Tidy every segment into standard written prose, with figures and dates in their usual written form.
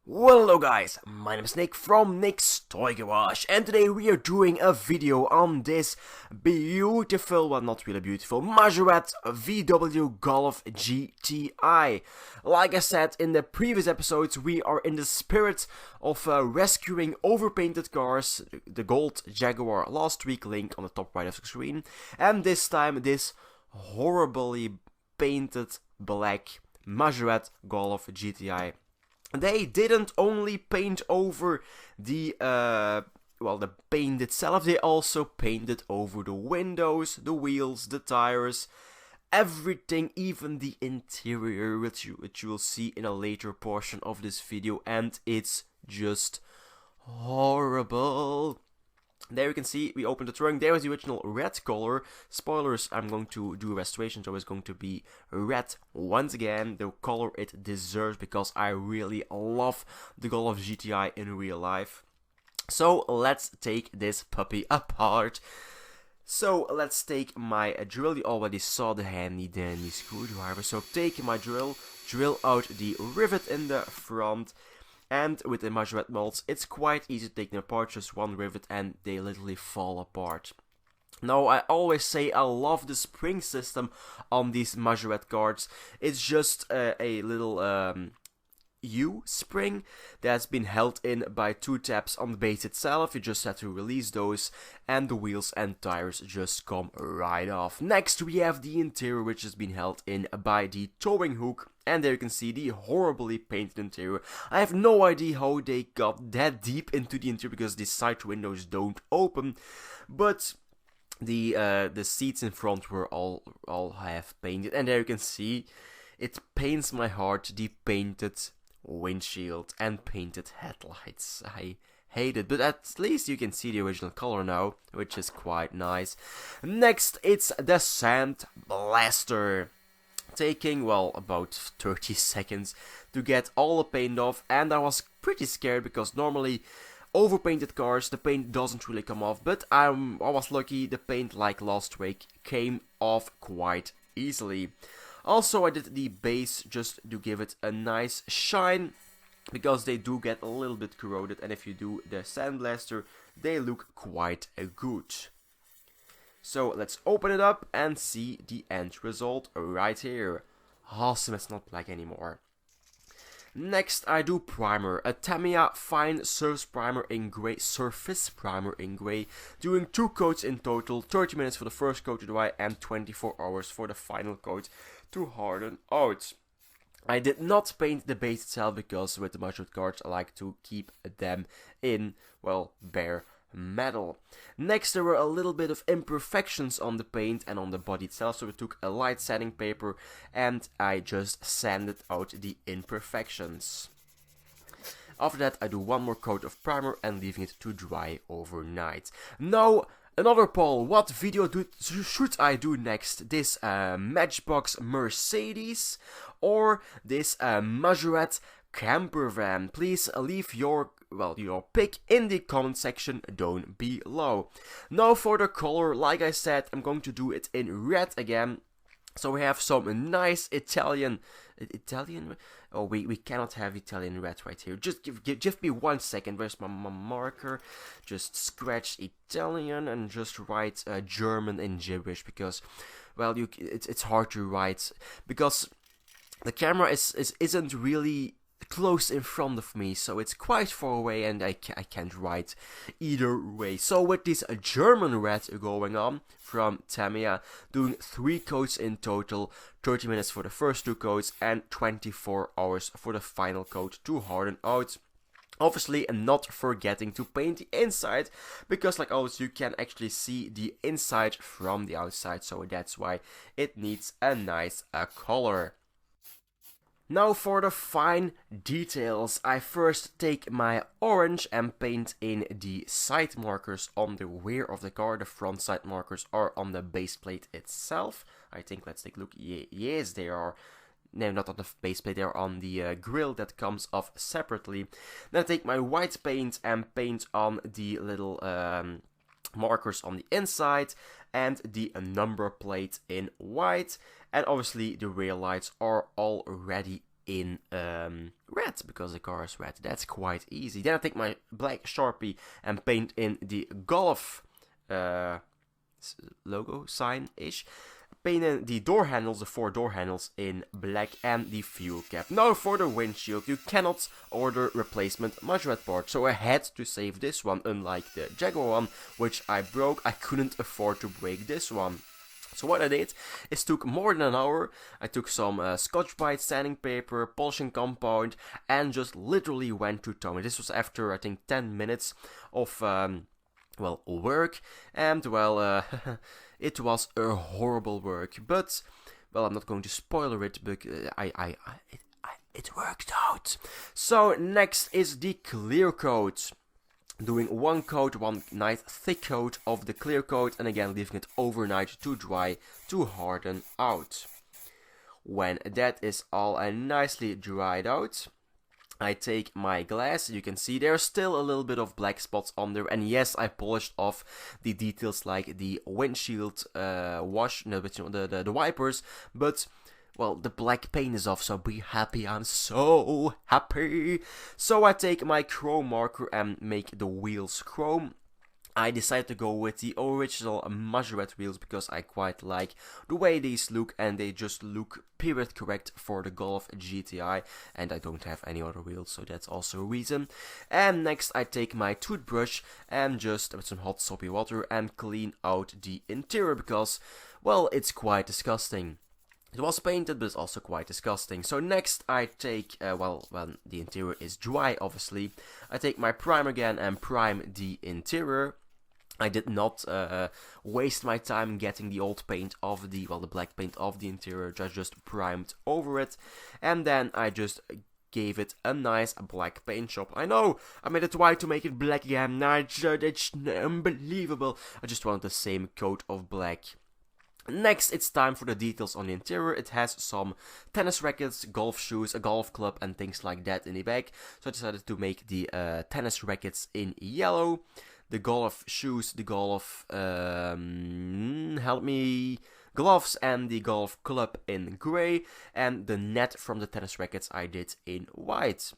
Well, hello guys, my name is Nick from Nickstoygarage, and today we are doing a video on this beautiful, well not really beautiful, Majorette VW Golf GTI. Like I said in the previous episodes, we are in the spirit of rescuing overpainted cars, the gold Jaguar last week, link on the top right of the screen, and this time this horribly painted black Majorette Golf GTI. They didn't only paint over the paint itself, they also painted over the windows, the wheels, the tires, everything, even the interior, which you will see in a later portion of this video, and it's just horrible. There you can see, we opened the trunk, there was the original red color. Spoilers, I'm going to do a restoration, so it's going to be red once again, the color it deserves, because I really love the Golf GTI in real life. So let's take this puppy apart. So let's take my drill. You already saw the handy dandy screwdriver, so take my drill out the rivet in the front. And with the Majorette molds, it's quite easy to take them apart, just one rivet and they literally fall apart. Now, I always say I love the spring system on these Majorette cards. It's just a little U-spring that's been held in by two tabs on the base itself. You just have to release those and the wheels and tires just come right off. Next we have the interior, which has been held in by the towing hook, and there you can see the horribly painted interior. I have no idea how they got that deep into the interior because the side windows don't open, but the seats in front were all half painted, and there you can see it pains my heart, the painted windshield and painted headlights. I hate it, but at least you can see the original color now, which is quite nice. Next, it's the Sandblaster, taking, well, about 30 seconds to get all the paint off, and I was pretty scared because normally overpainted cars, the paint doesn't really come off, but I was lucky, the paint, like last week, came off quite easily. Also, I did the base just to give it a nice shine, because they do get a little bit corroded, and if you do the Sandblaster, they look quite good. So let's open it up and see the end result right here. Awesome, it's not black anymore. Next, I do primer, a Tamiya Fine Surface Primer in gray, doing 2 coats in total, 30 minutes for the first coat to dry and 24 hours for the final coat to harden out. I did not paint the base itself because with the Majorette cards I like to keep them in, well, bare metal. Next, there were a little bit of imperfections on the paint and on the body itself, so we took a light sanding paper and I just sanded out the imperfections. After that, I do one more coat of primer and leaving it to dry overnight. Now, another poll: what video should I do next? This Matchbox Mercedes or this Majorette camper van? Please leave your pick in the comment section down below. Now for the color, like I said, I'm going to do it in red again. So we have some nice Italian, oh we cannot have Italian red right here. Just give me 1 second, where's my marker? Just scratch Italian and just write German in gibberish, because, well, it's hard to write, because the camera isn't really close in front of me, so it's quite far away and I can't write either way. So with this German red going on from Tamiya, doing 3 coats in total, 30 minutes for the first 2 coats and 24 hours for the final coat to harden out. Obviously, not forgetting to paint the inside, because like always you can actually see the inside from the outside, so that's why it needs a nice color. Now for the fine details, I first take my orange and paint in the side markers on the rear of the car. The front side markers are on the base plate itself. I think, let's take a look. Yes, they are. No, not on the base plate, they are on the grill that comes off separately. Then I take my white paint and paint on the little markers on the inside and the number plate in white. And obviously the rear lights are already in red, because the car is red. That's quite easy. Then I take my black Sharpie and paint in the Golf logo sign-ish. Paint in the door handles, the 4 door handles in black, and the fuel cap. Now for the windshield, you cannot order replacement Majorette parts, so I had to save this one, unlike the Jaguar one, which I broke. I couldn't afford to break this one. So what I did is took more than an hour. I took some Scotch-Brite sanding paper, polishing compound, and just literally went to town. This was after, I think, 10 minutes of well, work, and well, it was a horrible work, but, well, I'm not going to spoiler it, but it worked out. So next is the clear coat. Doing one coat, one nice thick coat of the clear coat, and again leaving it overnight to dry, to harden out. When that is all nicely dried out, I take my glass. You can see there's still a little bit of black spots on there, and yes, I polished off the details like the windshield wash, no, but the wipers, but well, the black paint is off, so be happy. I'm so happy. So I take my chrome marker and make the wheels chrome. I decided to go with the original Majorette wheels because I quite like the way these look, and they just look period correct for the Golf GTI, and I don't have any other wheels, so that's also a reason. And next I take my toothbrush and just with some hot soapy water and clean out the interior because, well, it's quite disgusting. It was painted, but it's also quite disgusting. So next I take, well, when the interior is dry, obviously, I take my primer again and prime the interior. I did not waste my time getting the old paint of the, well, the black paint of the interior, just primed over it. And then I just gave it a nice black paint job. I know, I made it white to make it black again. It's unbelievable. I just wanted the same coat of black. Next, it's time for the details on the interior. It has some tennis rackets, golf shoes, a golf club, and things like that in the back. So I decided to make the tennis rackets in yellow, the golf shoes, the golf, gloves and the golf club in grey, and the net from the tennis rackets I did in white.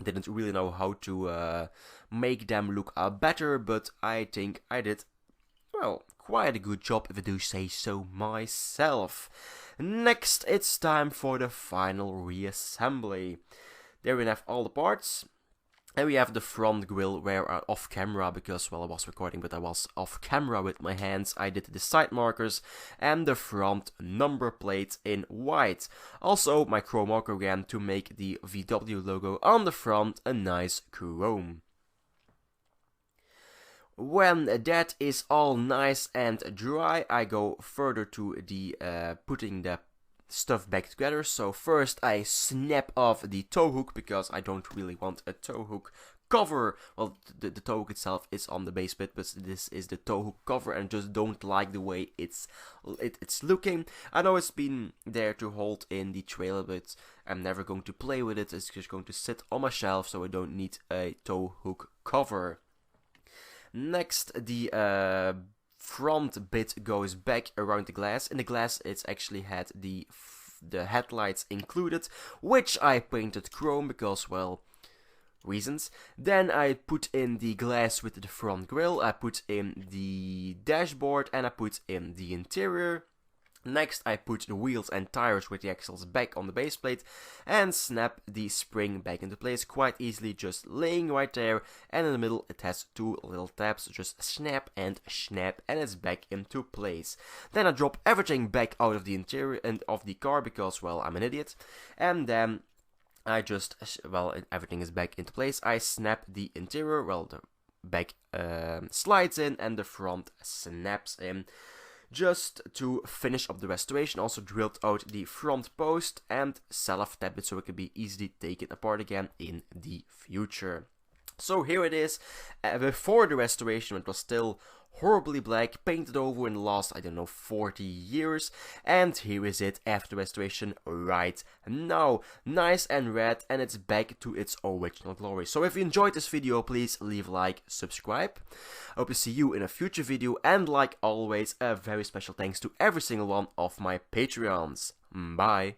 Didn't really know how to make them look better, but I think I did, well, quite a good job if I do say so myself. Next, it's time for the final reassembly. There we have all the parts. And we have the front grille where off camera, because, well, I was recording but I was off camera with my hands, I did the side markers and the front number plate in white. Also my chrome marker again to make the VW logo on the front a nice chrome. When that is all nice and dry, I go further to the putting the stuff back together. So first I snap off the tow hook because I don't really want a tow hook cover. Well, the tow hook itself is on the base bit, but this is the tow hook cover, and just don't like the way it's looking. I know it's been there to hold in the trailer, but I'm never going to play with it. It's just going to sit on my shelf, so I don't need a tow hook cover. Next, the front bit goes back around the glass. In the glass, it's actually had the headlights included, which I painted chrome because, well, reasons. Then I put in the glass with the front grille, I put in the dashboard, and I put in the interior. Next, I put the wheels and tires with the axles back on the base plate and snap the spring back into place quite easily, just laying right there, and in the middle it has 2 little tabs, just snap, and it's back into place. Then I drop everything back out of the interior and of the car because, well, I'm an idiot, and then I just, well, everything is back into place. I snap the interior, well, the back slides in and the front snaps in. Just to finish up the restoration, also drilled out the front post and self-tapped it so it can be easily taken apart again in the future. So here it is, before the restoration it was still horribly black, painted over in the last, I don't know, 40 years, and here is it after restoration right now, nice and red, and it's back to its original glory. So if you enjoyed this video, please leave a like, subscribe. I hope to see you in a future video, and like always, a very special thanks to every single one of my Patreons. Bye.